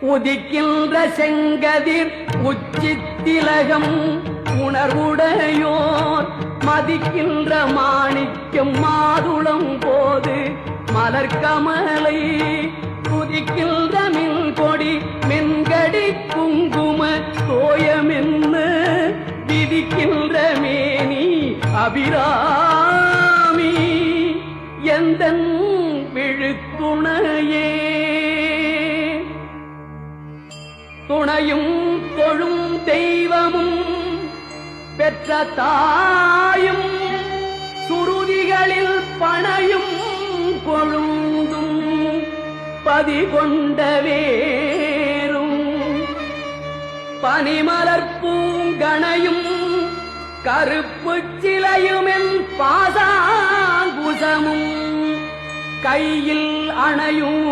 உதிக்கின்ற செங்கதிர் உச்சித்திலகம் உணர்வுடையோர் மதிக்கின்ற மாணிக்கம் மாதுளம் போது மலர்கமலை துதிக்கின்ற மின் கொடி மென்கடி குங்கும தோயமென்ன விதிக்கின்ற மேனி அபிராமி எந்தன் விழுத்துணையே துணையும் தொழும் தெய்வமும் பெற்ற தாயும் சுருதிகளில் பனையும் கொழுந்தும் பதிகொண்ட வேரும் பனிமலர் பூங்கணையும் கருப்பு சிலையுமென் பாசாங்குசமும் கையில் அணையும்